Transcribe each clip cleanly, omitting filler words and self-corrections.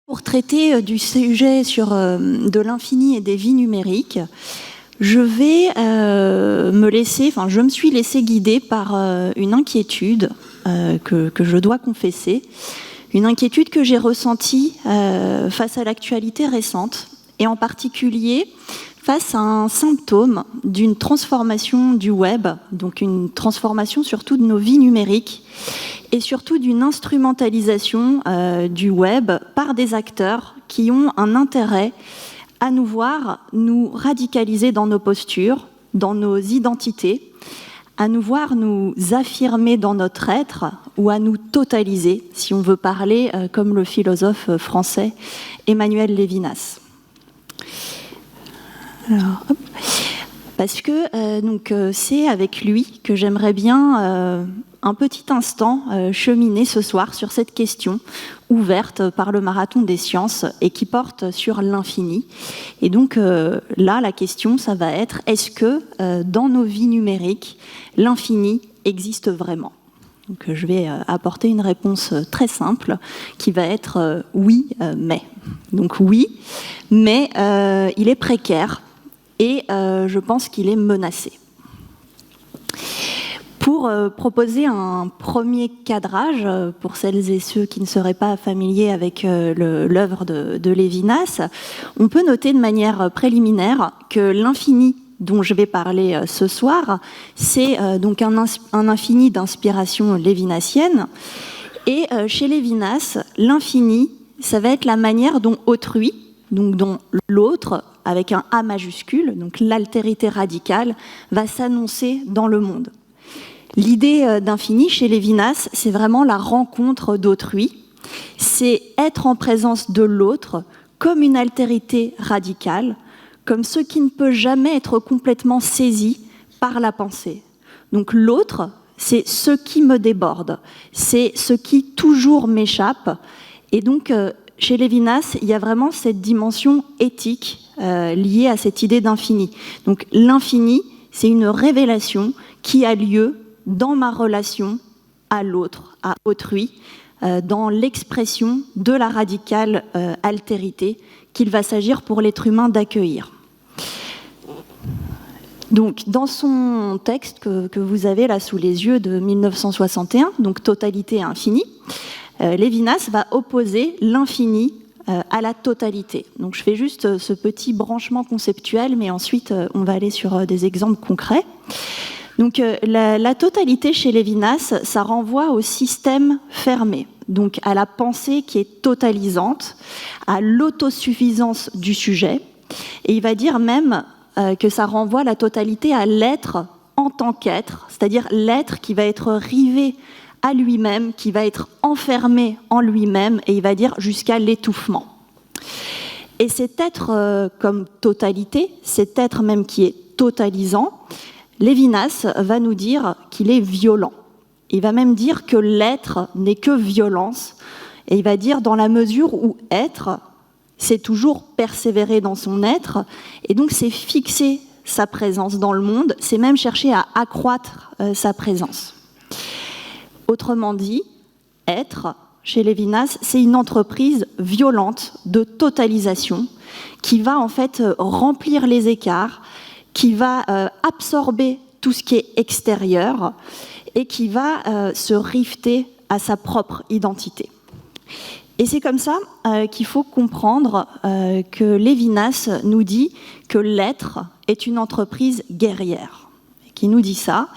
Pour traiter du sujet de l'infini et des vies numériques, je me suis laissée guider par une inquiétude que je dois confesser, une inquiétude que j'ai ressentie face à l'actualité récente, et en particulier face à un symptôme d'une transformation du web, donc une transformation surtout de nos vies numériques, et surtout d'une instrumentalisation du web par des acteurs qui ont un intérêt à nous voir nous radicaliser dans nos postures, dans nos identités, à nous voir nous affirmer dans notre être ou à nous totaliser, si on veut parler comme le philosophe français Emmanuel Lévinas. Alors, hop. Parce que c'est avec lui que j'aimerais bien un petit instant cheminer ce soir sur cette question ouverte par le Marathon des Sciences et qui porte sur l'infini. Et donc là, la question, ça va être, est-ce que dans nos vies numériques, l'infini existe vraiment ? Donc je vais apporter une réponse très simple qui va être oui, mais. Donc oui, mais il est précaire et je pense qu'il est menacé. Pour proposer un premier cadrage, pour celles et ceux qui ne seraient pas familiers avec l'œuvre de Lévinas, on peut noter de manière préliminaire que l'infini dont je vais parler ce soir, c'est donc un infini d'inspiration lévinassienne. Et chez Lévinas, l'infini, ça va être la manière dont autrui, donc dont l'autre, avec un A majuscule, donc l'altérité radicale, va s'annoncer dans le monde. L'idée d'infini chez Lévinas, c'est vraiment la rencontre d'autrui, c'est être en présence de l'autre comme une altérité radicale, comme ce qui ne peut jamais être complètement saisi par la pensée. Donc l'autre, c'est ce qui me déborde, c'est ce qui toujours m'échappe. Et donc chez Lévinas, il y a vraiment cette dimension éthique liée à cette idée d'infini. Donc l'infini, c'est une révélation qui a lieu dans ma relation à l'autre, à autrui, dans l'expression de la radicale altérité qu'il va s'agir pour l'être humain d'accueillir. Donc, dans son texte que vous avez là sous les yeux de 1961, donc Totalité et infini, Lévinas va opposer l'infini à la totalité. Donc, je fais juste ce petit branchement conceptuel, mais ensuite, on va aller sur des exemples concrets. Donc la totalité chez Lévinas, ça renvoie au système fermé, donc à la pensée qui est totalisante, à l'autosuffisance du sujet, et il va dire même que ça renvoie la totalité à l'être en tant qu'être, c'est-à-dire l'être qui va être rivé à lui-même, qui va être enfermé en lui-même, et il va dire jusqu'à l'étouffement. Et cet être comme totalité, cet être même qui est totalisant, Lévinas va nous dire qu'il est violent. Il va même dire que l'être n'est que violence. Et il va dire dans la mesure où être, c'est toujours persévérer dans son être. Et donc c'est fixer sa présence dans le monde. C'est même chercher à accroître sa présence. Autrement dit, être, chez Lévinas, c'est une entreprise violente de totalisation qui va en fait remplir les écarts, qui va absorber tout ce qui est extérieur et qui va se rifter à sa propre identité. Et c'est comme ça qu'il faut comprendre que Lévinas nous dit que l'être est une entreprise guerrière. Qui nous dit ça ?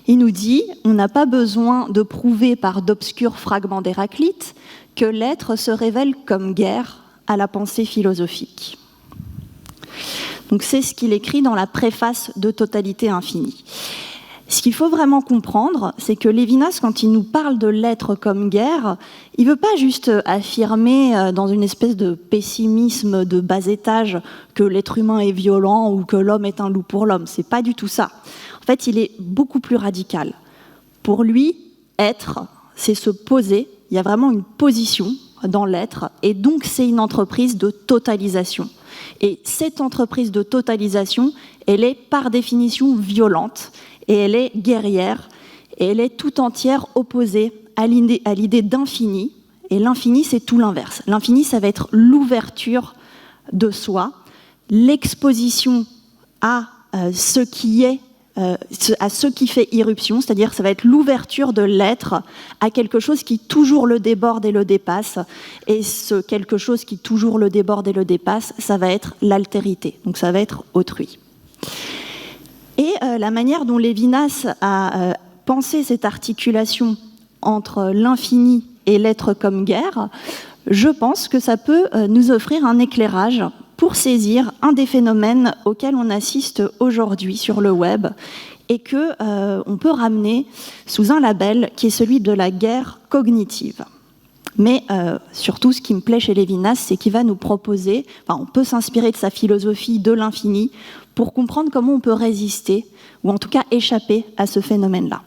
Il nous dit on n'a pas besoin de prouver par d'obscurs fragments d'Héraclite que l'être se révèle comme guerre à la pensée philosophique. Donc c'est ce qu'il écrit dans la préface de Totalité infinie. Ce qu'il faut vraiment comprendre, c'est que Lévinas, quand il nous parle de l'être comme guerre, il ne veut pas juste affirmer dans une espèce de pessimisme de bas étage que l'être humain est violent ou que l'homme est un loup pour l'homme. C'est pas du tout ça. En fait, il est beaucoup plus radical. Pour lui, être, c'est se poser. Il y a vraiment une position dans l'être, et donc c'est une entreprise de totalisation. Et cette entreprise de totalisation, elle est par définition violente, et elle est guerrière, et elle est tout entière opposée à l'idée d'infini, et l'infini c'est tout l'inverse. L'infini ça va être l'ouverture de soi, l'exposition à ce qui est, à ce qui fait irruption, c'est-à-dire ça va être l'ouverture de l'être à quelque chose qui toujours le déborde et le dépasse, et ce quelque chose qui toujours le déborde et le dépasse, ça va être l'altérité, donc ça va être autrui. Et la manière dont Lévinas a pensé cette articulation entre l'infini et l'être comme guerre, je pense que ça peut nous offrir un éclairage pour saisir un des phénomènes auxquels on assiste aujourd'hui sur le web et que on peut ramener sous un label qui est celui de la guerre cognitive. Mais surtout, ce qui me plaît chez Lévinas, c'est qu'il va nous proposer, on peut s'inspirer de sa philosophie de l'infini pour comprendre comment on peut résister, ou en tout cas échapper à ce phénomène-là.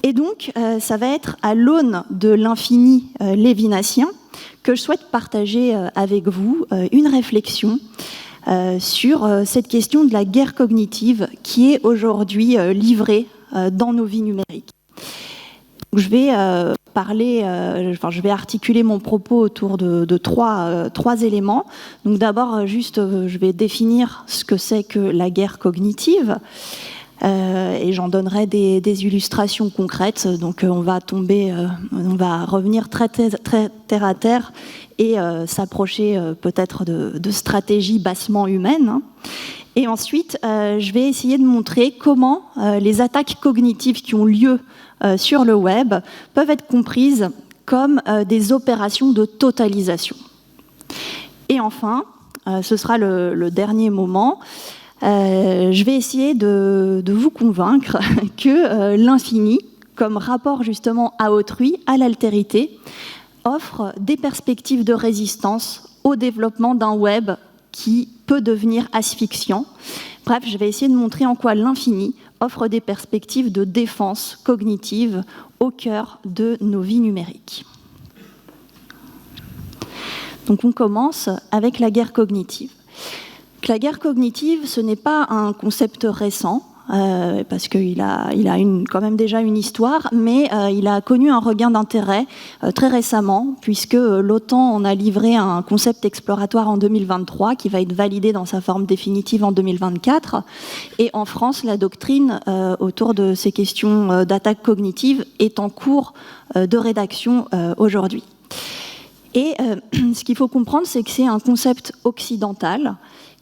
Et donc, ça va être à l'aune de l'infini lévinassien que je souhaite partager avec vous une réflexion sur cette question de la guerre cognitive qui est aujourd'hui livrée dans nos vies numériques. Je vais je vais articuler mon propos autour de trois éléments. Donc d'abord, je vais définir ce que c'est que la guerre cognitive. Et j'en donnerai des illustrations concrètes. Donc on va revenir très terre à terre et s'approcher peut-être de stratégies bassement humaines. Et ensuite, je vais essayer de montrer comment les attaques cognitives qui ont lieu sur le web peuvent être comprises comme des opérations de totalisation. Et enfin, ce sera le dernier moment. Je vais essayer de vous convaincre que l'infini, comme rapport justement à autrui, à l'altérité, offre des perspectives de résistance au développement d'un web qui peut devenir asphyxiant. Bref, je vais essayer de montrer en quoi l'infini offre des perspectives de défense cognitive au cœur de nos vies numériques. Donc on commence avec la guerre cognitive. La guerre cognitive, ce n'est pas un concept récent, parce qu'il a quand même déjà une histoire, mais il a connu un regain d'intérêt très récemment, puisque l'OTAN en a livré un concept exploratoire en 2023, qui va être validé dans sa forme définitive en 2024. Et en France, la doctrine autour de ces questions d'attaque cognitive est en cours de rédaction aujourd'hui. Et ce qu'il faut comprendre, c'est que c'est un concept occidental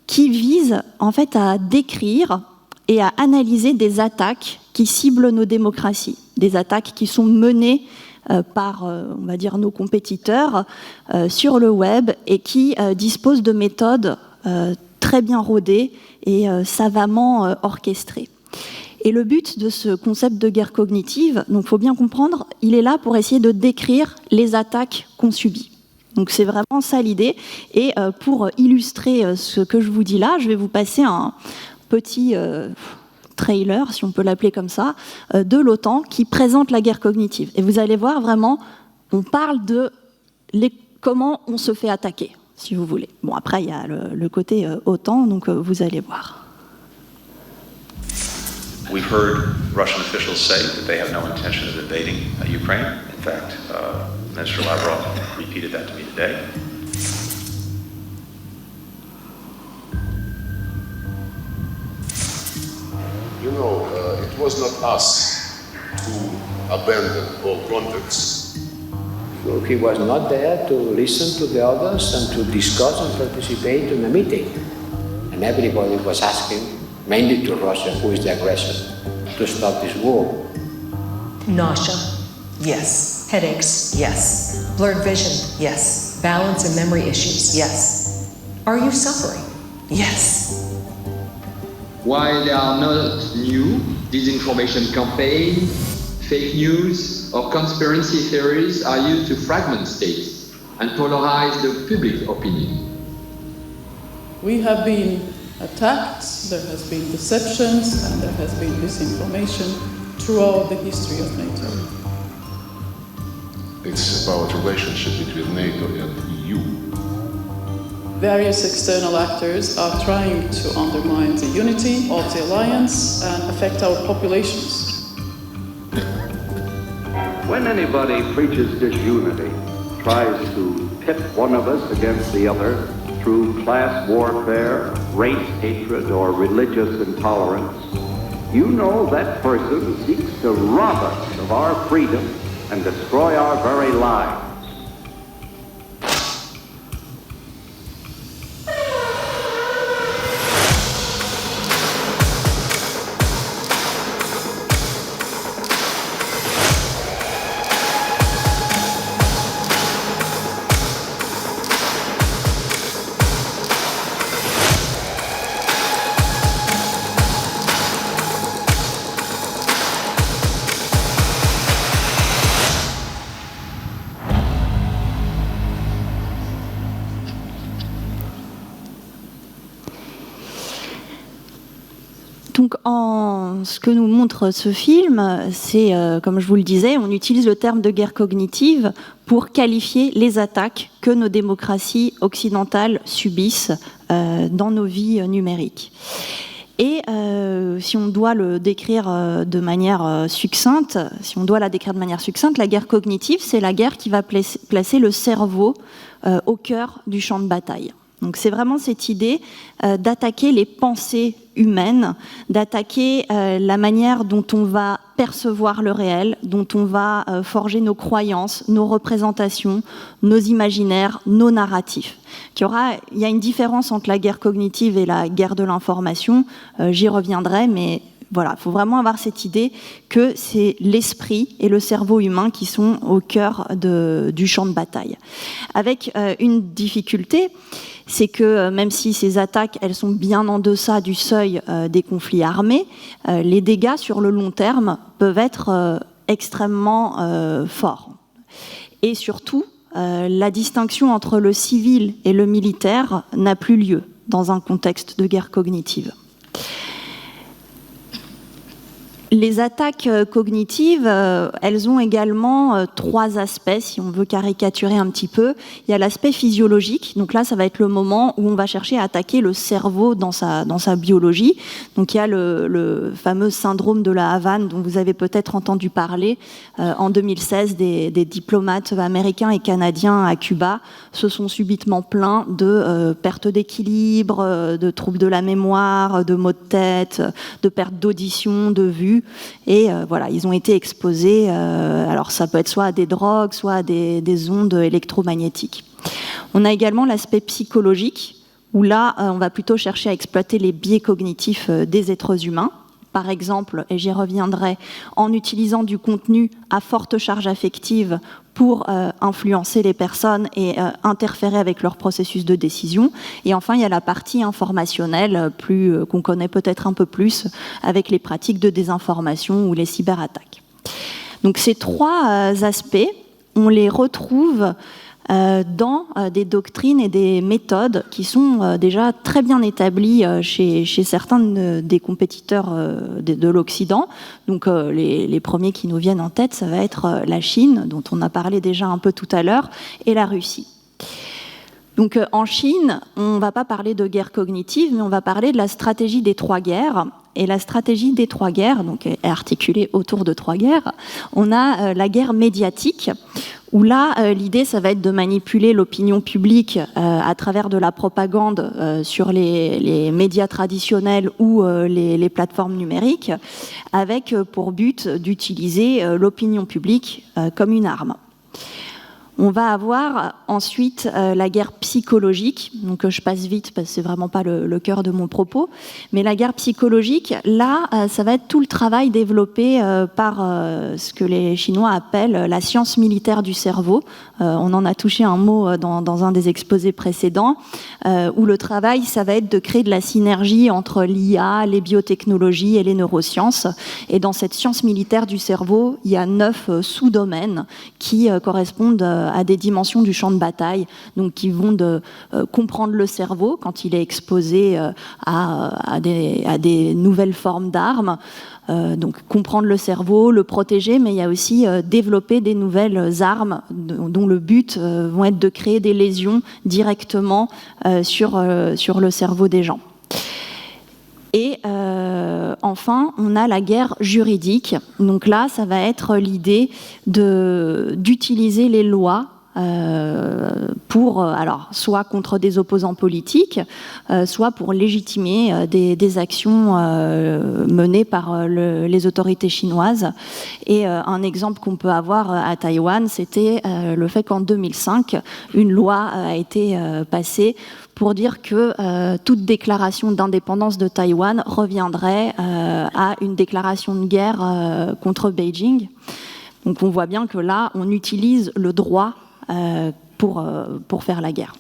qui vise en fait à décrire et à analyser des attaques qui ciblent nos démocraties, des attaques qui sont menées par, on va dire, nos compétiteurs sur le web et qui disposent de méthodes très bien rodées et savamment orchestrées. Et le but de ce concept de guerre cognitive, donc il faut bien comprendre, il est là pour essayer de décrire les attaques qu'on subit. Donc c'est vraiment ça l'idée. Et pour illustrer ce que je vous dis là, je vais vous passer un petit trailer, si on peut l'appeler comme ça, de l'OTAN qui présente la guerre cognitive. Et vous allez voir vraiment, on parle de comment on se fait attaquer, si vous voulez. Bon, après, il y a le côté OTAN, donc vous allez voir. We've heard Russian officials say that they have no intention of invading Ukraine. In fact, Minister Lavrov repeated that to me today. You know, it was not us to abandon all contacts. So he was not there to listen to the others and to discuss and participate in a meeting. And everybody was asking, mainly to Russia, who is the aggressor, to stop this war. Nausea, yes. Headaches, yes. Blurred vision, yes. Balance and memory issues, yes. Are you suffering? Yes. While they are not new, disinformation campaigns, fake news, or conspiracy theories are used to fragment states and polarize the public opinion. We have been attacked, there has been deceptions, and there has been disinformation throughout the history of NATO. It's about relationship between NATO and EU. Various external actors are trying to undermine the unity of the alliance and affect our populations. When anybody preaches disunity, tries to pit one of us against the other through class warfare, race hatred, or religious intolerance, you know that person seeks to rob us of our freedom and destroy our very lives. Donc, ce que nous montre ce film, c'est, comme je vous le disais, on utilise le terme de guerre cognitive pour qualifier les attaques que nos démocraties occidentales subissent dans nos vies numériques. Et si on doit le décrire de manière succincte, la guerre cognitive, c'est la guerre qui va placer le cerveau au cœur du champ de bataille. Donc c'est vraiment cette idée d'attaquer les pensées humaines, d'attaquer la manière dont on va percevoir le réel, dont on va forger nos croyances, nos représentations, nos imaginaires, nos narratifs. Il y a une différence entre la guerre cognitive et la guerre de l'information, j'y reviendrai, mais voilà, il faut vraiment avoir cette idée que c'est l'esprit et le cerveau humain qui sont au cœur du champ de bataille. Avec une difficulté, c'est que même si ces attaques, elles sont bien en deçà du seuil des conflits armés, les dégâts sur le long terme peuvent être extrêmement forts. Et surtout, la distinction entre le civil et le militaire n'a plus lieu dans un contexte de guerre cognitive. Les attaques cognitives, elles ont également trois aspects, si on veut caricaturer un petit peu. Il y a l'aspect physiologique, donc là ça va être le moment où on va chercher à attaquer le cerveau dans sa biologie. Donc il y a le fameux syndrome de la Havane dont vous avez peut-être entendu parler. En 2016, des diplomates américains et canadiens à Cuba se sont subitement plaints de perte d'équilibre, de troubles de la mémoire, de maux de tête, de perte d'audition, de vue. Et voilà, ils ont été exposés, alors ça peut être soit à des drogues, soit à des ondes électromagnétiques. On a également l'aspect psychologique, où là, on va plutôt chercher à exploiter les biais cognitifs des êtres humains. Par exemple, et j'y reviendrai, en utilisant du contenu à forte charge affective pour influencer les personnes et interférer avec leur processus de décision. Et enfin, il y a la partie informationnelle, qu'on connaît peut-être un peu plus, avec les pratiques de désinformation ou les cyberattaques. Donc ces trois aspects, on les retrouve dans des doctrines et des méthodes qui sont déjà très bien établies chez certains des compétiteurs de l'Occident. Donc les premiers qui nous viennent en tête, ça va être la Chine, dont on a parlé déjà un peu tout à l'heure, et la Russie. Donc en Chine, on ne va pas parler de guerre cognitive, mais on va parler de la stratégie des trois guerres. Et la stratégie des trois guerres, donc, est articulée autour de trois guerres. On a la guerre médiatique, où là, l'idée, ça va être de manipuler l'opinion publique à travers de la propagande sur les médias traditionnels ou les plateformes numériques, avec pour but d'utiliser l'opinion publique comme une arme. On va avoir ensuite la guerre psychologique, donc je passe vite parce que c'est vraiment pas le cœur de mon propos, mais la guerre psychologique, là, ça va être tout le travail développé par ce que les Chinois appellent la science militaire du cerveau. On en a touché un mot dans un des exposés précédents, où le travail, ça va être de créer de la synergie entre l'IA, les biotechnologies et les neurosciences. Et dans cette science militaire du cerveau, il y a 9 sous-domaines qui correspondent à des dimensions du champ de bataille, donc qui vont de comprendre le cerveau quand il est exposé à des nouvelles formes d'armes, Donc comprendre le cerveau, le protéger, mais il y a aussi développer des nouvelles armes dont le but vont être de créer des lésions directement sur le cerveau des gens. Et enfin, on a la guerre juridique. Donc là, ça va être l'idée d'utiliser les lois pour, alors, soit contre des opposants politiques, soit pour légitimer des actions menées par les autorités chinoises. Et un exemple qu'on peut avoir à Taïwan, c'était le fait qu'en 2005, une loi a été passée pour dire que toute déclaration d'indépendance de Taïwan reviendrait à une déclaration de guerre contre Beijing. Donc on voit bien que là, on utilise le droit pour faire la guerre.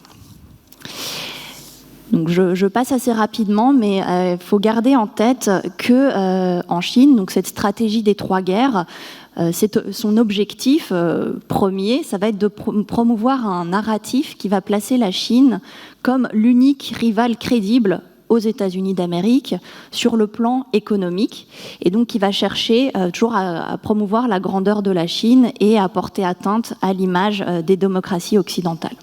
Donc je passe assez rapidement, mais il faut garder en tête que en Chine, donc cette stratégie des 3 guerres, son objectif premier, ça va être de promouvoir un narratif qui va placer la Chine comme l'unique rival crédible aux États-Unis d'Amérique sur le plan économique, et donc qui va chercher toujours à promouvoir la grandeur de la Chine et à porter atteinte à l'image des démocraties occidentales.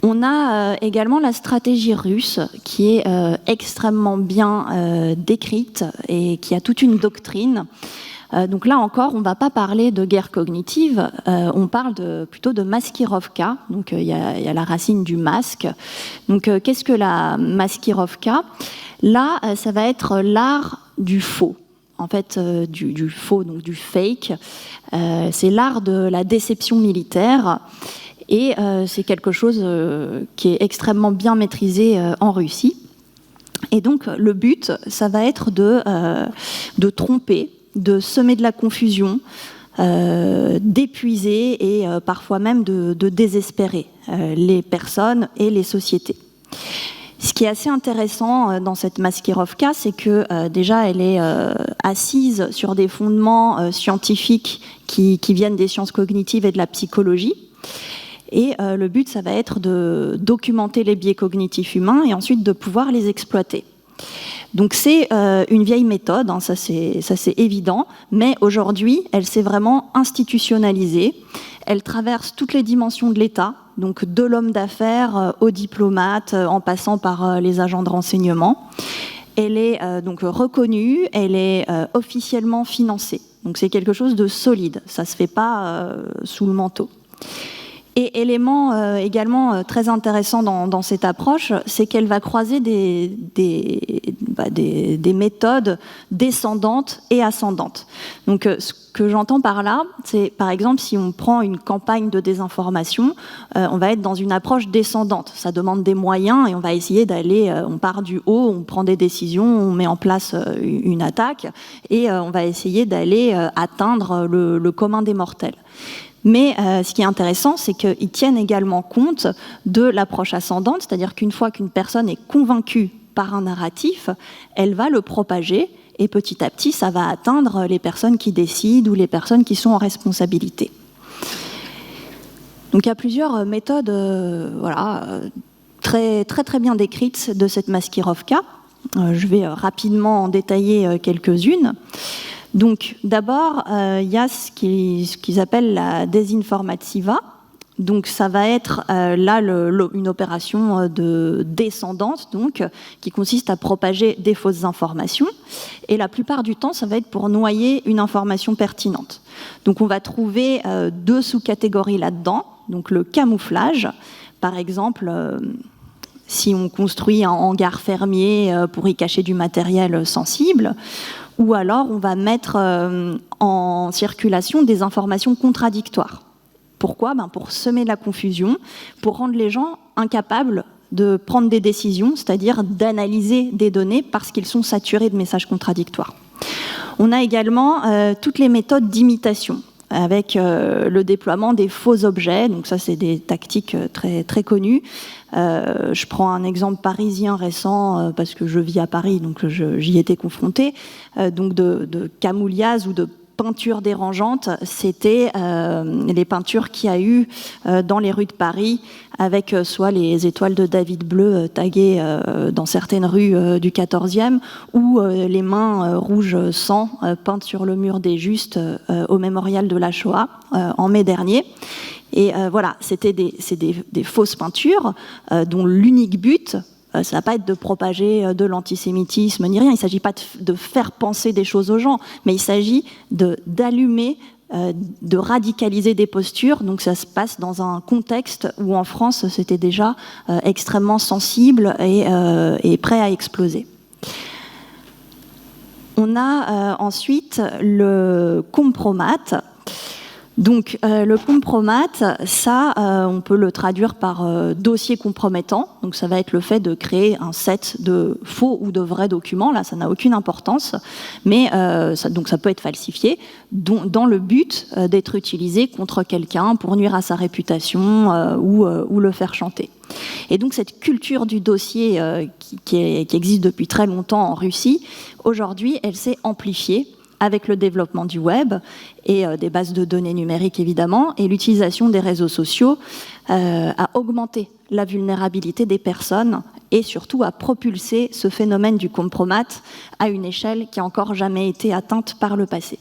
On a également la stratégie russe qui est extrêmement bien décrite et qui a toute une doctrine. Donc là encore, on ne va pas parler de guerre cognitive, on parle plutôt de maskirovka. Donc il y a la racine du masque. Donc qu'est-ce que la maskirovka ? Là, ça va être l'art du faux. En fait, du faux, donc du fake. C'est l'art de la déception militaire. Et c'est quelque chose qui est extrêmement bien maîtrisé en Russie. Et donc le but, ça va être de tromper, de semer de la confusion, d'épuiser et parfois même de désespérer les personnes et les sociétés. Ce qui est assez intéressant dans cette maskirovka, c'est que déjà elle est assise sur des fondements scientifiques qui viennent des sciences cognitives et de la psychologie. Et le but, ça va être de documenter les biais cognitifs humains et ensuite de pouvoir les exploiter. Donc c'est une vieille méthode, hein, ça c'est évident, mais aujourd'hui, elle s'est vraiment institutionnalisée. Elle traverse toutes les dimensions de l'État, donc de l'homme d'affaires au diplomate, en passant par les agents de renseignement. Elle est donc reconnue, elle est officiellement financée. Donc c'est quelque chose de solide, ça ne se fait pas sous le manteau. Et élément également très intéressant dans cette approche, c'est qu'elle va croiser des méthodes descendantes et ascendantes. Donc ce que j'entends par là, c'est par exemple si on prend une campagne de désinformation, on va être dans une approche descendante. Ça demande des moyens et on va essayer d'aller, on part du haut, on prend des décisions, on met en place une attaque et on va essayer d'aller atteindre le commun des mortels. Mais ce qui est intéressant, c'est qu'ils tiennent également compte de l'approche ascendante, c'est-à-dire qu'une fois qu'une personne est convaincue par un narratif, elle va le propager et petit à petit, ça va atteindre les personnes qui décident ou les personnes qui sont en responsabilité. Donc il y a plusieurs méthodes très, très, très bien décrites de cette maskirovka. Je vais rapidement en détailler quelques-unes. Donc d'abord, il y a ce qu'ils appellent la désinformativa. Donc ça va être là une opération de descendante, donc qui consiste à propager des fausses informations. Et la plupart du temps, ça va être pour noyer une information pertinente. Donc on va trouver 2 sous-catégories là-dedans. Donc le camouflage, par exemple. Si on construit un hangar fermier pour y cacher du matériel sensible, ou alors on va mettre en circulation des informations contradictoires. Pourquoi ? Pour semer de la confusion, pour rendre les gens incapables de prendre des décisions, c'est-à-dire d'analyser des données parce qu'ils sont saturés de messages contradictoires. On a également toutes les méthodes d'imitation, avec le déploiement des faux objets. Donc ça, c'est des tactiques très, très connues. Je prends un exemple parisien récent, parce que je vis à Paris, donc j'y étais confrontée. Donc de camouliase ou de peintures dérangeantes, c'était les peintures qu'il y a eu dans les rues de Paris, avec soit les étoiles de David bleues taguées dans certaines rues du 14e, ou les mains rouges sang peintes sur le mur des Justes au mémorial de la Shoah en mai dernier. Et voilà, c'est des fausses peintures dont l'unique but, ça ne va pas être de propager de l'antisémitisme ni rien. Il ne s'agit pas de faire penser des choses aux gens, mais il s'agit d'allumer, de radicaliser des postures. Donc ça se passe dans un contexte où en France c'était déjà extrêmement sensible et prêt à exploser. On a ensuite le compromat. Donc le compromat, ça, on peut le traduire par dossier compromettant. Donc ça va être le fait de créer un set de faux ou de vrais documents. Là, ça n'a aucune importance, mais donc ça peut être falsifié dans le but d'être utilisé contre quelqu'un pour nuire à sa réputation ou le faire chanter. Et donc cette culture du dossier qui existe depuis très longtemps en Russie, aujourd'hui, elle s'est amplifiée avec le développement du web et des bases de données numériques évidemment, et l'utilisation des réseaux sociaux a augmenté la vulnérabilité des personnes et surtout a propulsé ce phénomène du compromat à une échelle qui n'a encore jamais été atteinte par le passé.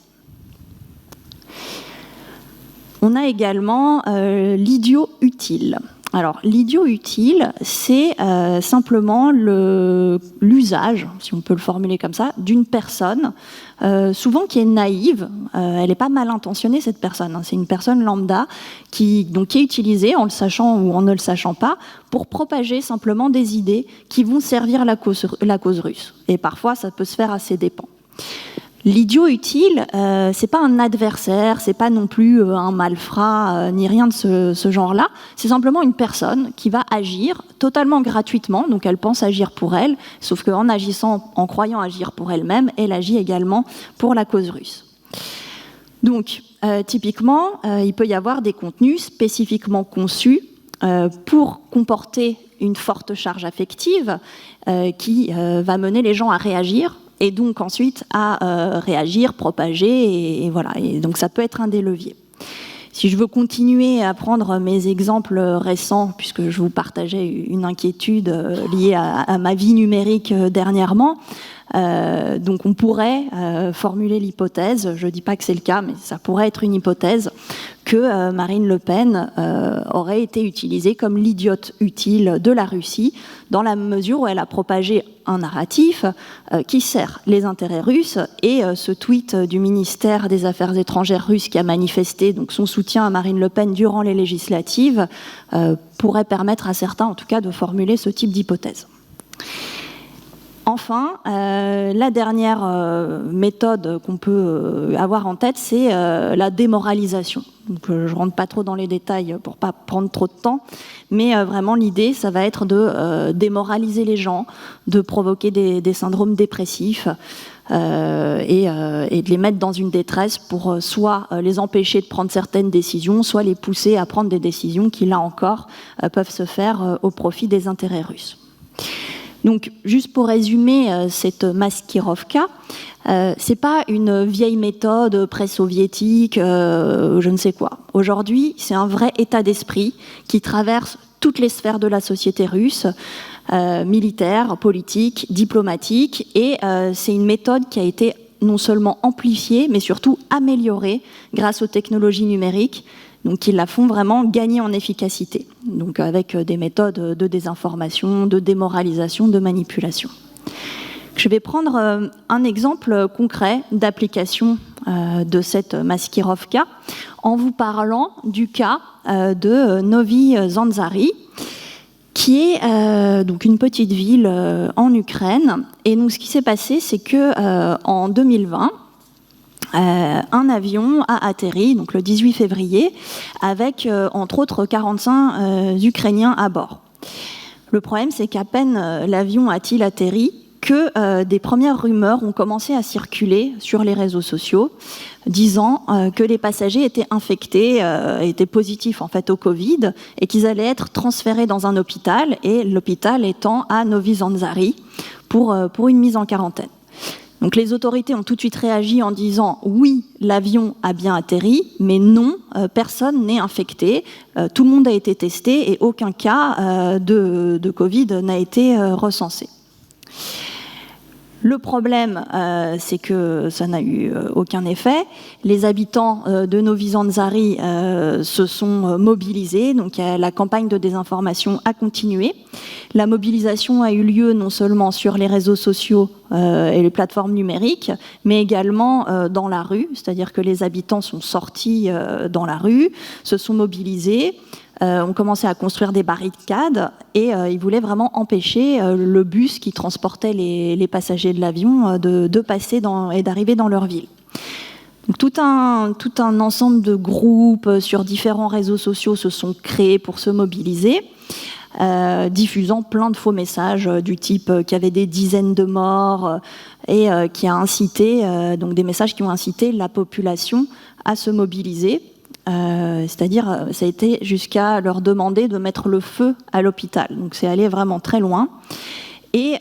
On a également l'idiot utile. Alors, l'idiot utile, c'est simplement l'usage, si on peut le formuler comme ça, d'une personne, souvent qui est naïve. Elle n'est pas mal intentionnée, cette personne. C'est une personne lambda qui est utilisée, en le sachant ou en ne le sachant pas, pour propager simplement des idées qui vont servir la cause russe. Et parfois, ça peut se faire à ses dépens. L'idiot utile, c'est pas un adversaire, c'est pas non plus un malfrat, ni rien de ce genre-là. C'est simplement une personne qui va agir totalement gratuitement, donc elle pense agir pour elle, sauf qu'en agissant, en croyant agir pour elle-même, elle agit également pour la cause russe. Donc, typiquement, il peut y avoir des contenus spécifiquement conçus pour comporter une forte charge affective qui va mener les gens à réagir, et donc ensuite à réagir, propager, et voilà. Et donc ça peut être un des leviers. Si je veux continuer à prendre mes exemples récents, puisque je vous partageais une inquiétude liée à ma vie numérique dernièrement, donc on pourrait formuler l'hypothèse, je ne dis pas que c'est le cas, mais ça pourrait être une hypothèse, que Marine Le Pen aurait été utilisée comme l'idiote utile de la Russie, dans la mesure où elle a propagé un narratif qui sert les intérêts russes, et ce tweet du ministère des Affaires étrangères russe qui a manifesté donc son soutien à Marine Le Pen durant les législatives pourrait permettre à certains, en tout cas, de formuler ce type d'hypothèse. Enfin, la dernière méthode qu'on peut avoir en tête, c'est la démoralisation. Donc, je ne rentre pas trop dans les détails pour ne pas prendre trop de temps, mais vraiment l'idée, ça va être de démoraliser les gens, de provoquer des syndromes dépressifs et de les mettre dans une détresse pour soit les empêcher de prendre certaines décisions, soit les pousser à prendre des décisions qui, là encore, peuvent se faire au profit des intérêts russes. Donc, juste pour résumer cette maskirovka, c'est pas une vieille méthode pré-soviétique, je ne sais quoi. Aujourd'hui, c'est un vrai état d'esprit qui traverse toutes les sphères de la société russe, militaire, politique, diplomatique, et c'est une méthode qui a été non seulement amplifiée, mais surtout améliorée grâce aux technologies numériques, donc qui la font vraiment gagner en efficacité, donc avec des méthodes de désinformation, de démoralisation, de manipulation. Je vais prendre un exemple concret d'application de cette maskirovka en vous parlant du cas de Novi Zanzari, qui est donc une petite ville en Ukraine. Et donc ce qui s'est passé, c'est que en 2020, un avion a atterri, donc le 18 février, avec entre autres 45 Ukrainiens à bord. Le problème, c'est qu'à peine l'avion a-t-il atterri que des premières rumeurs ont commencé à circuler sur les réseaux sociaux, disant que les passagers étaient infectés, étaient positifs en fait au Covid, et qu'ils allaient être transférés dans un hôpital, et l'hôpital étant à Novi Zanzari pour une mise en quarantaine. Donc les autorités ont tout de suite réagi en disant oui, l'avion a bien atterri, mais non, personne n'est infecté, tout le monde a été testé et aucun cas de Covid n'a été recensé. Le problème, c'est que ça n'a eu aucun effet. Les habitants de Novi Zanzari se sont mobilisés, donc la campagne de désinformation a continué. La mobilisation a eu lieu non seulement sur les réseaux sociaux et les plateformes numériques, mais également dans la rue, c'est-à-dire que les habitants sont sortis dans la rue, se sont mobilisés, ont commencé à construire des barricades et ils voulaient vraiment empêcher le bus qui transportait les passagers de l'avion de passer et d'arriver dans leur ville. Donc, tout un ensemble de groupes sur différents réseaux sociaux se sont créés pour se mobiliser, diffusant plein de faux messages du type qu'il y avait des dizaines de morts et qui a incité, donc des messages qui ont incité la population à se mobiliser. C'est-à-dire, ça a été jusqu'à leur demander de mettre le feu à l'hôpital. Donc c'est allé vraiment très loin. Et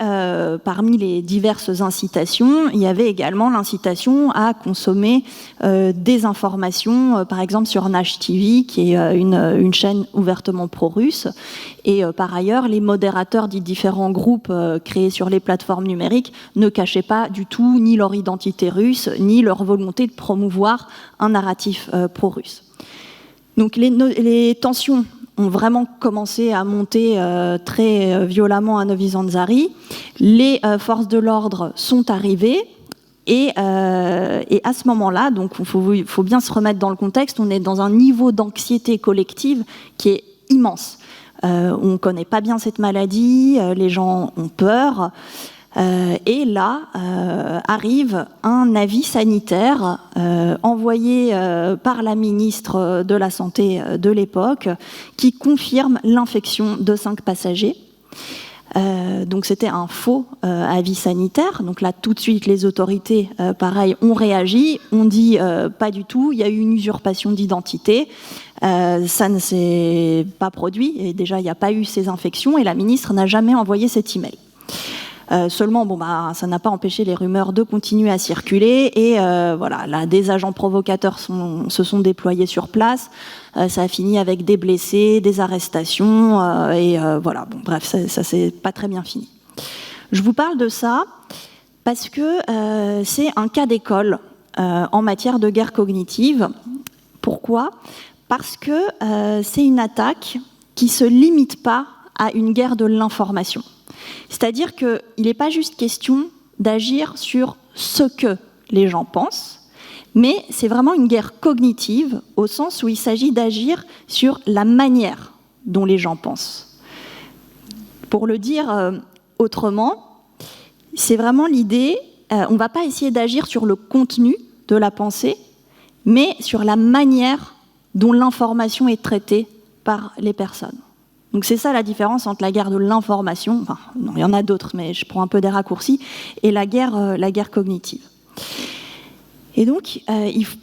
parmi les diverses incitations, il y avait également l'incitation à consommer des informations, par exemple sur Nash TV, qui est une chaîne ouvertement pro-russe. Et par ailleurs, les modérateurs des différents groupes créés sur les plateformes numériques ne cachaient pas du tout ni leur identité russe, ni leur volonté de promouvoir un narratif pro-russe. Donc les tensions ont vraiment commencé à monter très violemment à Novi Zanzari. Les forces de l'ordre sont arrivées et à ce moment-là, donc il faut bien se remettre dans le contexte, on est dans un niveau d'anxiété collective qui est immense. On ne connaît pas bien cette maladie, les gens ont peur. Et là arrive un avis sanitaire envoyé par la ministre de la Santé de l'époque qui confirme l'infection de 5 passagers. Donc c'était un faux avis sanitaire. Donc là, tout de suite, les autorités, pareil, ont réagi, ont dit pas du tout, il y a eu une usurpation d'identité. Ça ne s'est pas produit, et déjà, il n'y a pas eu ces infections, et la ministre n'a jamais envoyé cet email. Seulement, ça n'a pas empêché les rumeurs de continuer à circuler et voilà, là, des agents provocateurs se sont déployés sur place. Ça a fini avec des blessés, des arrestations et voilà. Bon, bref, ça s'est pas très bien fini. Je vous parle de ça parce que c'est un cas d'école en matière de guerre cognitive. Pourquoi ? Parce que c'est une attaque qui se limite pas à une guerre de l'information. C'est-à-dire qu'il n'est pas juste question d'agir sur ce que les gens pensent, mais c'est vraiment une guerre cognitive au sens où il s'agit d'agir sur la manière dont les gens pensent. Pour le dire autrement, c'est vraiment l'idée, on ne va pas essayer d'agir sur le contenu de la pensée, mais sur la manière dont l'information est traitée par les personnes. Donc c'est ça la différence entre la guerre de l'information, enfin non, il y en a d'autres, mais je prends un peu des raccourcis, et la guerre cognitive. Et donc,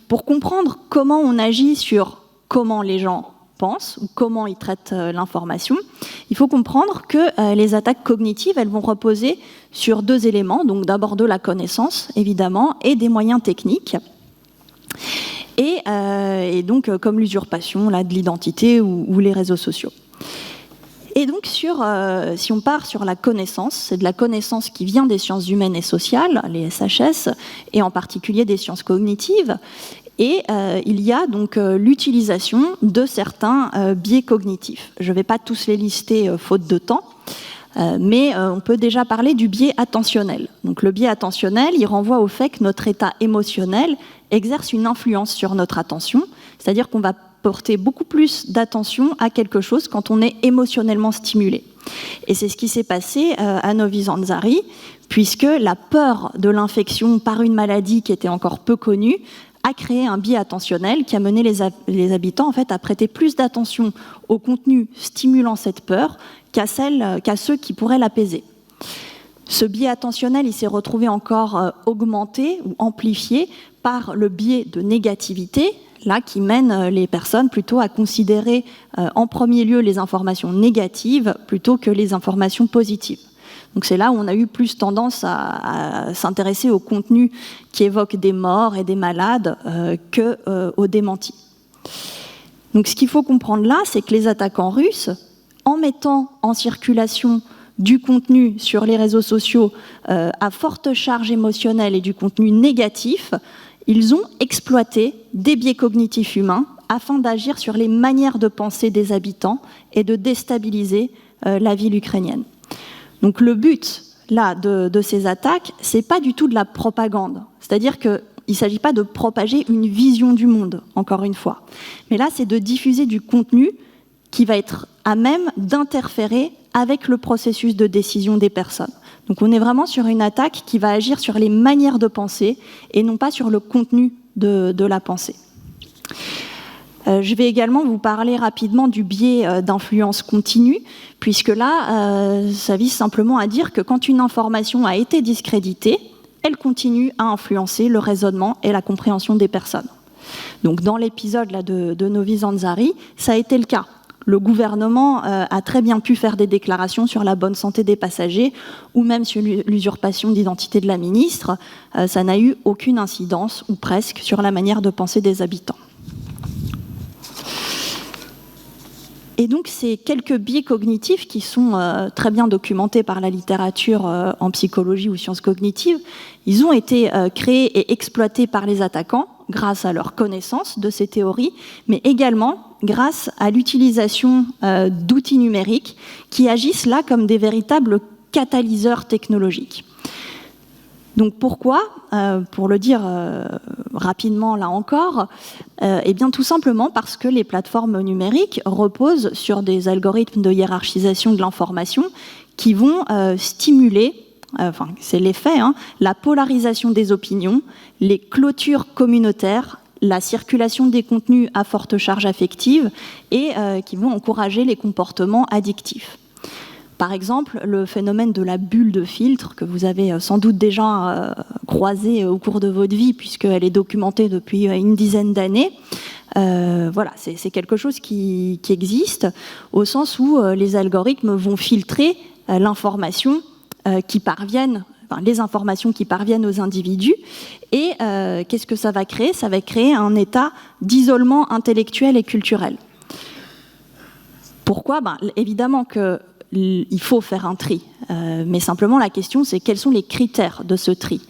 pour comprendre comment on agit sur comment les gens pensent, ou comment ils traitent l'information, il faut comprendre que les attaques cognitives, elles vont reposer sur 2 éléments, donc d'abord de la connaissance, évidemment, et des moyens techniques. Et donc, comme l'usurpation là, de l'identité ou les réseaux sociaux. Et donc, si on part sur la connaissance, c'est de la connaissance qui vient des sciences humaines et sociales, les SHS, et en particulier des sciences cognitives. Et il y a donc l'utilisation de certains biais cognitifs. Je ne vais pas tous les lister faute de temps, mais on peut déjà parler du biais attentionnel. Donc le biais attentionnel, il renvoie au fait que notre état émotionnel exerce une influence sur notre attention, c'est-à-dire qu'on va porter beaucoup plus d'attention à quelque chose quand on est émotionnellement stimulé. Et c'est ce qui s'est passé à Novi Zanzari, puisque la peur de l'infection par une maladie qui était encore peu connue a créé un biais attentionnel qui a mené les habitants en fait, à prêter plus d'attention au contenu stimulant cette peur qu'à ceux qui pourraient l'apaiser. Ce biais attentionnel, il s'est retrouvé encore augmenté ou amplifié par le biais de négativité, là, qui mène les personnes plutôt à considérer en premier lieu les informations négatives plutôt que les informations positives. Donc c'est là où on a eu plus tendance à s'intéresser au contenu qui évoque des morts et des malades qu'aux démentis. Donc ce qu'il faut comprendre là, c'est que les attaquants russes, en mettant en circulation du contenu sur les réseaux sociaux à forte charge émotionnelle et du contenu négatif, ils ont exploité des biais cognitifs humains afin d'agir sur les manières de penser des habitants et de déstabiliser la ville ukrainienne. Donc le but là de ces attaques, c'est pas du tout de la propagande. C'est-à-dire qu'il ne s'agit pas de propager une vision du monde, encore une fois. Mais là, c'est de diffuser du contenu qui va être à même d'interférer avec le processus de décision des personnes. Donc on est vraiment sur une attaque qui va agir sur les manières de penser et non pas sur le contenu de la pensée. Je vais également vous parler rapidement du biais d'influence continue, puisque là, ça vise simplement à dire que quand une information a été discréditée, elle continue à influencer le raisonnement et la compréhension des personnes. Donc dans l'épisode là, de Novi Zanzari, ça a été le cas. Le gouvernement a très bien pu faire des déclarations sur la bonne santé des passagers ou même sur l'usurpation d'identité de la ministre. Ça n'a eu aucune incidence, ou presque, sur la manière de penser des habitants. Et donc ces quelques biais cognitifs qui sont très bien documentés par la littérature en psychologie ou sciences cognitives, ils ont été créés et exploités par les attaquants grâce à leur connaissance de ces théories, mais également grâce à l'utilisation d'outils numériques qui agissent là comme des véritables catalyseurs technologiques. Donc pourquoi ? Pour le dire rapidement là encore, eh bien tout simplement parce que les plateformes numériques reposent sur des algorithmes de hiérarchisation de l'information qui vont stimuler, enfin c'est l'effet, la polarisation des opinions, les clôtures communautaires, la circulation des contenus à forte charge affective et qui vont encourager les comportements addictifs. Par exemple, le phénomène de la bulle de filtre, que vous avez sans doute déjà croisé au cours de votre vie, puisqu'elle est documentée depuis une dizaine d'années. Voilà, c'est quelque chose qui existe, au sens où les algorithmes vont filtrer l'information qui parviennent, enfin, les informations qui parviennent aux individus. Et qu'est-ce que ça va créer ? Ça va créer un état d'isolement intellectuel et culturel. Pourquoi ? Évidemment qu'il faut faire un tri, mais simplement la question c'est quels sont les critères de ce tri.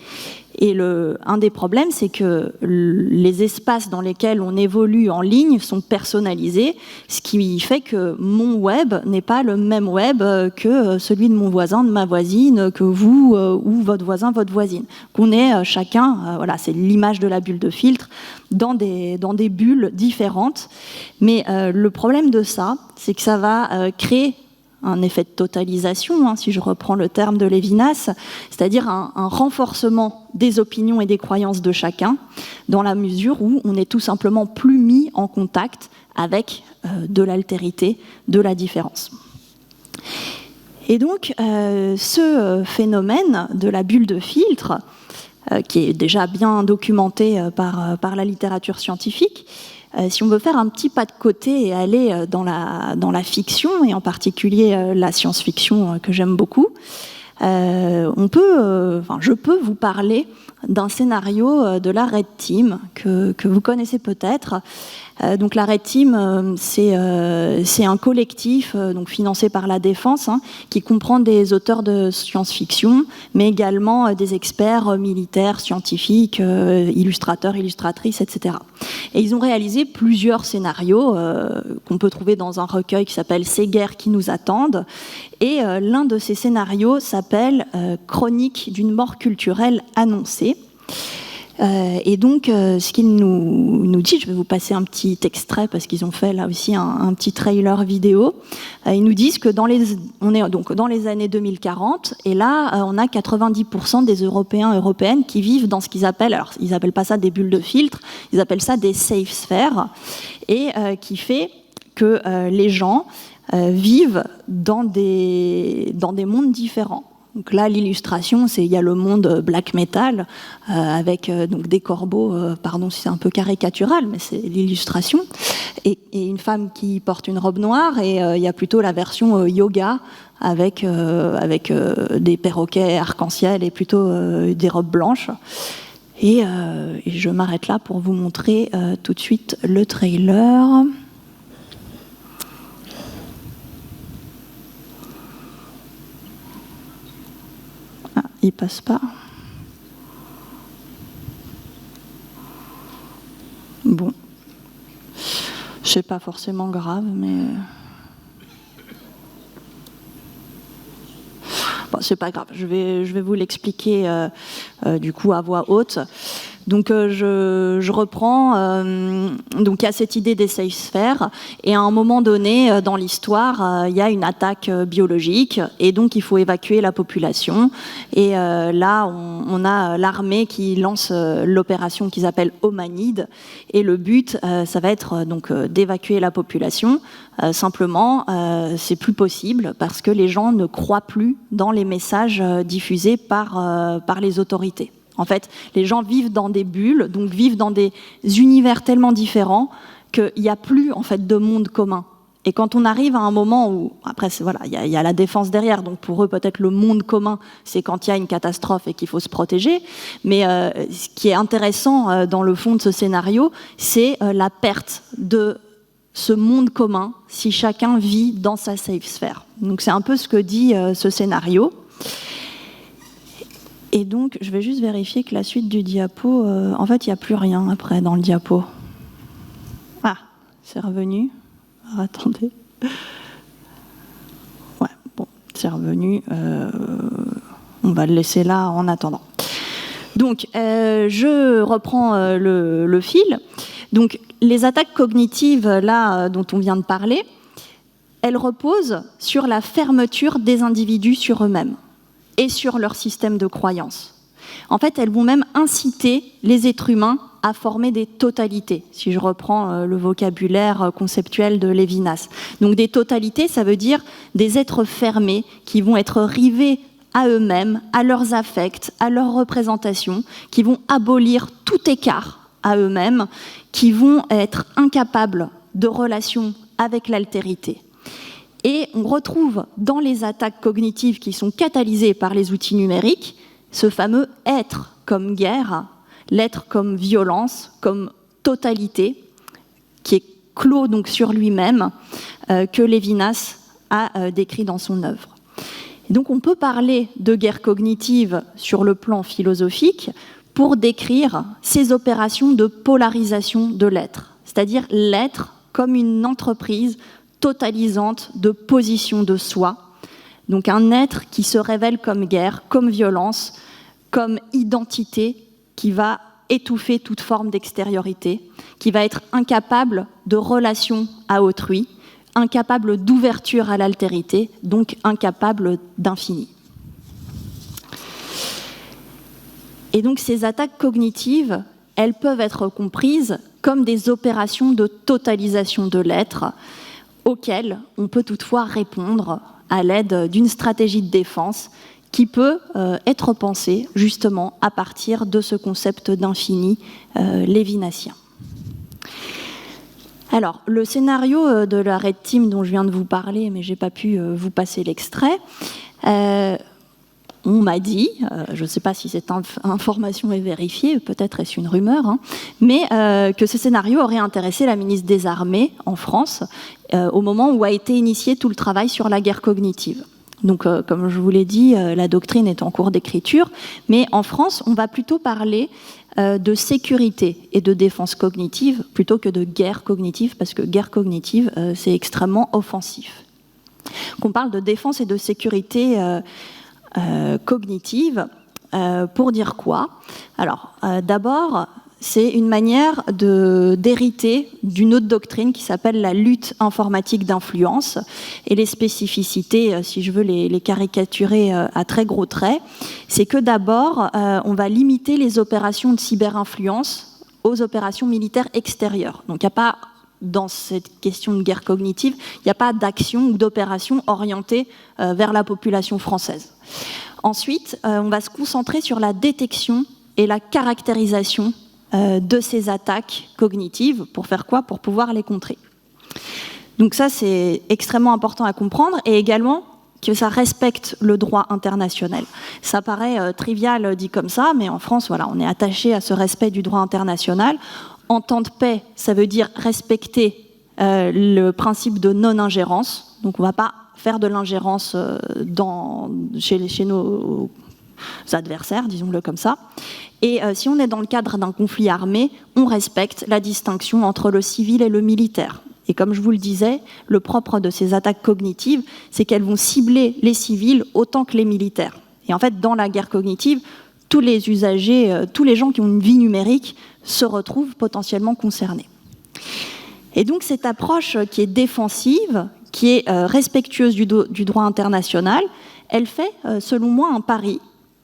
Et un des problèmes, c'est que les espaces dans lesquels on évolue en ligne sont personnalisés, ce qui fait que mon web n'est pas le même web que celui de mon voisin, de ma voisine, que vous ou votre voisin, votre voisine. Qu'on est chacun, voilà, c'est l'image de la bulle de filtre, dans des bulles différentes. Mais le problème de ça, c'est que ça va créer un effet de totalisation, si je reprends le terme de Lévinas, c'est-à-dire un renforcement des opinions et des croyances de chacun, dans la mesure où on n'est tout simplement plus mis en contact avec de l'altérité, de la différence. Et donc, ce phénomène de la bulle de filtre, qui est déjà bien documenté par la littérature scientifique, si on veut faire un petit pas de côté et aller dans la fiction, et en particulier la science-fiction que j'aime beaucoup, je peux vous parler d'un scénario de la Red Team que vous connaissez peut-être. Donc la Red Team, c'est un collectif donc financé par la Défense qui comprend des auteurs de science-fiction, mais également des experts militaires, scientifiques, illustrateurs, illustratrices, etc. Et ils ont réalisé plusieurs scénarios qu'on peut trouver dans un recueil qui s'appelle « Ces guerres qui nous attendent ». Et l'un de ces scénarios s'appelle « Chronique d'une mort culturelle annoncée ». Et donc, ce qu'il nous dit, je vais vous passer un petit extrait parce qu'ils ont fait là aussi un petit trailer vidéo. Ils nous disent que on est donc dans les années 2040, et là, on a 90% des Européens et Européennes qui vivent dans ce qu'ils appellent, alors ils appellent pas ça des bulles de filtre, ils appellent ça des safe spheres, et qui fait que les gens vivent dans des mondes différents. Donc là, l'illustration, il y a le monde black metal, avec donc des corbeaux, pardon si c'est un peu caricatural, mais c'est l'illustration, et une femme qui porte une robe noire, et il y a plutôt la version yoga, avec des perroquets arc-en-ciel et plutôt des robes blanches. Et je m'arrête là pour vous montrer tout de suite le trailer. Ah, il passe pas. Bon. C'est pas forcément grave, mais... Bon, c'est pas grave, je vais vous l'expliquer du coup à voix haute. Donc je reprends, donc il y a cette idée des safe spheres, et à un moment donné dans l'histoire, il y a une attaque biologique, et donc il faut évacuer la population, et là on a l'armée qui lance l'opération qu'ils appellent Homanide, et le but ça va être donc d'évacuer la population. Simplement c'est plus possible parce que les gens ne croient plus dans les messages diffusés par les autorités. En fait, les gens vivent dans des bulles, donc vivent dans des univers tellement différents qu'il n'y a plus en fait de monde commun. Et quand on arrive à un moment où, après, voilà, il y a la défense derrière, donc pour eux peut-être le monde commun, c'est quand il y a une catastrophe et qu'il faut se protéger. Mais ce qui est intéressant dans le fond de ce scénario, c'est la perte de ce monde commun si chacun vit dans sa safe sphere. Donc c'est un peu ce que dit ce scénario. Et donc, je vais juste vérifier que la suite du diapo... en fait, il n'y a plus rien après dans le diapo. Ah, c'est revenu. Alors, attendez. Ouais, bon, c'est revenu. On va le laisser là en attendant. Donc, je reprends le fil. Donc, les attaques cognitives, là, dont on vient de parler, elles reposent sur la fermeture des individus sur eux-mêmes et sur leur système de croyance. En fait, elles vont même inciter les êtres humains à former des totalités, si je reprends le vocabulaire conceptuel de Lévinas. Donc des totalités, ça veut dire des êtres fermés qui vont être rivés à eux-mêmes, à leurs affects, à leurs représentations, qui vont abolir tout écart à eux-mêmes, qui vont être incapables de relation avec l'altérité. Et on retrouve dans les attaques cognitives qui sont catalysées par les outils numériques ce fameux être comme guerre, l'être comme violence, comme totalité, qui est clos donc sur lui-même, que Lévinas a décrit dans son œuvre. Et donc on peut parler de guerre cognitive sur le plan philosophique pour décrire ces opérations de polarisation de l'être, c'est-à-dire l'être comme une entreprise totalisante de position de soi, donc un être qui se révèle comme guerre, comme violence, comme identité qui va étouffer toute forme d'extériorité, qui va être incapable de relation à autrui, incapable d'ouverture à l'altérité, donc incapable d'infini. Et donc ces attaques cognitives, elles peuvent être comprises comme des opérations de totalisation de l'être, auxquelles on peut toutefois répondre à l'aide d'une stratégie de défense qui peut être pensée justement à partir de ce concept d'infini lévinassien. Alors, le scénario de la Red Team dont je viens de vous parler, mais je n'ai pas pu vous passer l'extrait, on m'a dit, je ne sais pas si cette information est vérifiée, peut-être est-ce une rumeur, hein, mais que ce scénario aurait intéressé la ministre des Armées en France au moment où a été initié tout le travail sur la guerre cognitive. Donc, comme je vous l'ai dit, la doctrine est en cours d'écriture, mais en France, on va plutôt parler de sécurité et de défense cognitive plutôt que de guerre cognitive, parce que guerre cognitive, c'est extrêmement offensif. Qu'on parle de défense et de sécurité cognitive, pour dire quoi? Alors, d'abord, c'est une manière d'hériter d'une autre doctrine qui s'appelle la lutte informatique d'influence. Et les spécificités, si je veux les caricaturer à très gros traits, c'est que d'abord, on va limiter les opérations de cyberinfluence aux opérations militaires extérieures. Donc il n'y a pas, dans cette question de guerre cognitive, il n'y a pas d'action ou d'opération orientée vers la population française. Ensuite, on va se concentrer sur la détection et la caractérisation de ces attaques cognitives. Pour faire quoi? Pour pouvoir les contrer. Donc ça, c'est extrêmement important à comprendre, et également que ça respecte le droit international. Ça paraît trivial dit comme ça, mais en France, voilà, on est attaché à ce respect du droit international. En temps de paix, ça veut dire respecter le principe de non-ingérence. Donc on ne va pas faire de l'ingérence chez nos adversaires, disons-le comme ça. Et si on est dans le cadre d'un conflit armé, on respecte la distinction entre le civil et le militaire. Et comme je vous le disais, le propre de ces attaques cognitives, c'est qu'elles vont cibler les civils autant que les militaires. Et en fait, dans la guerre cognitive, tous les usagers, tous les gens qui ont une vie numérique se retrouvent potentiellement concernés. Et donc cette approche qui est défensive, qui est respectueuse du droit international, elle fait, selon moi, un pari,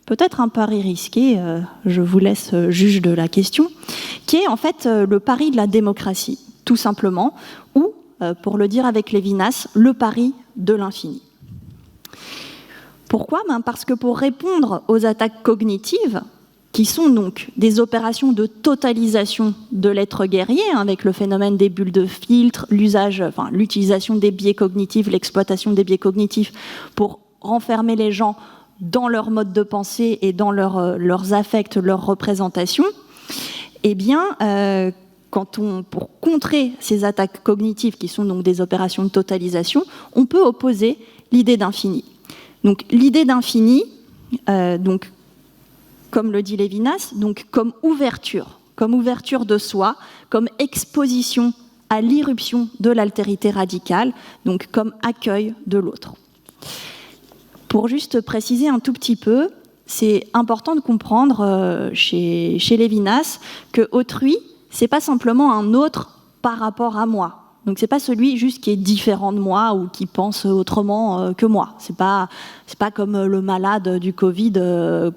peut-être un pari risqué, je vous laisse juge de la question, qui est en fait le pari de la démocratie, tout simplement, ou, pour le dire avec Lévinas, le pari de l'infini. Pourquoi ? Parce que pour répondre aux attaques cognitives, qui sont donc des opérations de totalisation de l'être guerrier, avec le phénomène des bulles de filtre, l'utilisation des biais cognitifs, l'exploitation des biais cognitifs pour renfermer les gens dans leur mode de pensée et dans leurs affects, leurs représentations, eh bien, pour contrer ces attaques cognitives, qui sont donc des opérations de totalisation, on peut opposer l'idée d'infini. Donc l'idée d'infini, comme le dit Lévinas, donc comme ouverture de soi, comme exposition à l'irruption de l'altérité radicale, donc comme accueil de l'autre. Pour juste préciser un tout petit peu, c'est important de comprendre chez Lévinas que autrui, c'est pas simplement un autre par rapport à moi. Donc c'est pas celui juste qui est différent de moi ou qui pense autrement que moi. C'est pas comme le malade du Covid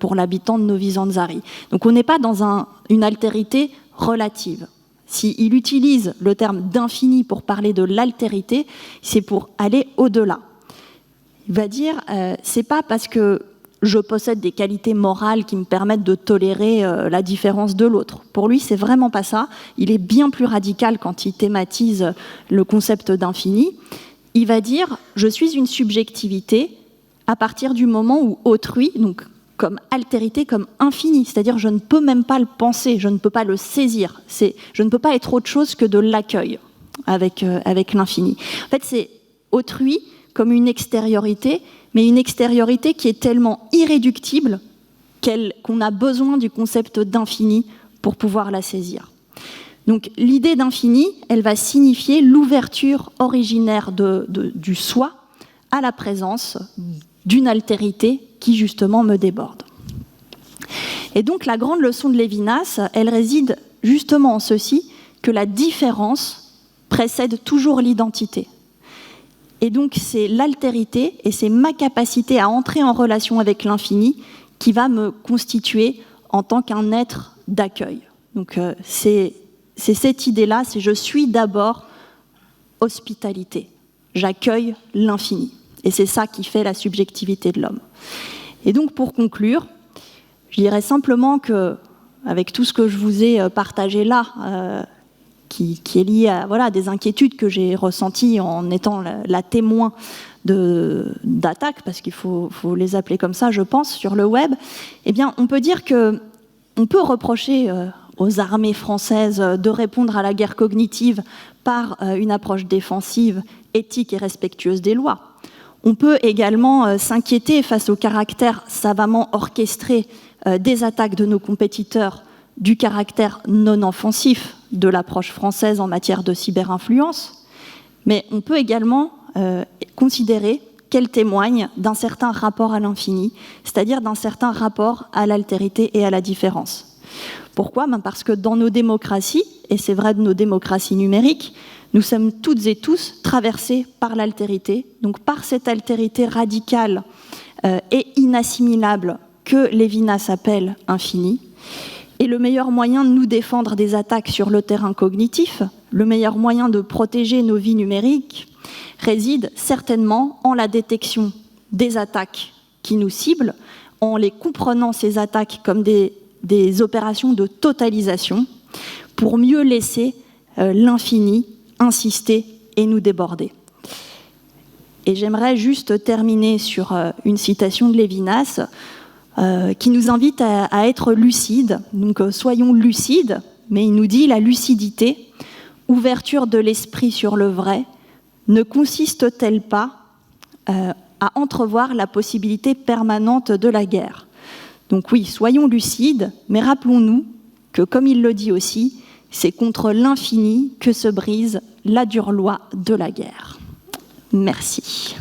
pour l'habitant de Novi Zanzari. Donc on n'est pas dans une altérité relative. S'il utilise le terme d'infini pour parler de l'altérité, c'est pour aller au-delà. Il va dire c'est pas parce que je possède des qualités morales qui me permettent de tolérer la différence de l'autre. Pour lui, c'est vraiment pas ça. Il est bien plus radical quand il thématise le concept d'infini. Il va dire « je suis une subjectivité à partir du moment où autrui, donc comme altérité, comme infini, c'est-à-dire je ne peux même pas le penser, je ne peux pas le saisir. Je ne peux pas être autre chose que de l'accueil avec l'infini. En fait, c'est autrui comme une extériorité, mais une extériorité qui est tellement irréductible qu'on a besoin du concept d'infini pour pouvoir la saisir. Donc l'idée d'infini, elle va signifier l'ouverture originaire du soi à la présence d'une altérité qui justement me déborde. Et donc la grande leçon de Lévinas, elle réside justement en ceci, que la différence précède toujours l'identité. Et donc c'est l'altérité et c'est ma capacité à entrer en relation avec l'infini qui va me constituer en tant qu'un être d'accueil. Donc c'est cette idée-là, c'est je suis d'abord hospitalité. J'accueille l'infini. Et c'est ça qui fait la subjectivité de l'homme. Et donc pour conclure, je dirais simplement que, avec tout ce que je vous ai partagé là, qui est lié à des inquiétudes que j'ai ressenties en étant la témoin d'attaques, parce qu'il faut les appeler comme ça, je pense, sur le web, eh bien, on peut dire qu'on peut reprocher aux armées françaises de répondre à la guerre cognitive par une approche défensive, éthique et respectueuse des lois. On peut également s'inquiéter face au caractère savamment orchestré des attaques de nos compétiteurs, du caractère non offensif de l'approche française en matière de cyberinfluence, mais on peut également considérer qu'elle témoigne d'un certain rapport à l'infini, c'est-à-dire d'un certain rapport à l'altérité et à la différence. Pourquoi ? Parce que dans nos démocraties, et c'est vrai de nos démocraties numériques, nous sommes toutes et tous traversés par l'altérité, donc par cette altérité radicale et inassimilable que Lévinas appelle infinie. Et le meilleur moyen de nous défendre des attaques sur le terrain cognitif, le meilleur moyen de protéger nos vies numériques, réside certainement en la détection des attaques qui nous ciblent, en les comprenant ces attaques comme des opérations de totalisation pour mieux laisser l'infini insister et nous déborder. Et j'aimerais juste terminer sur une citation de Lévinas qui nous invite à être lucides. Donc soyons lucides, mais il nous dit la lucidité, ouverture de l'esprit sur le vrai, ne consiste-t-elle pas à entrevoir la possibilité permanente de la guerre? Donc oui, soyons lucides, mais rappelons-nous que, comme il le dit aussi, c'est contre l'infini que se brise la dure loi de la guerre. Merci.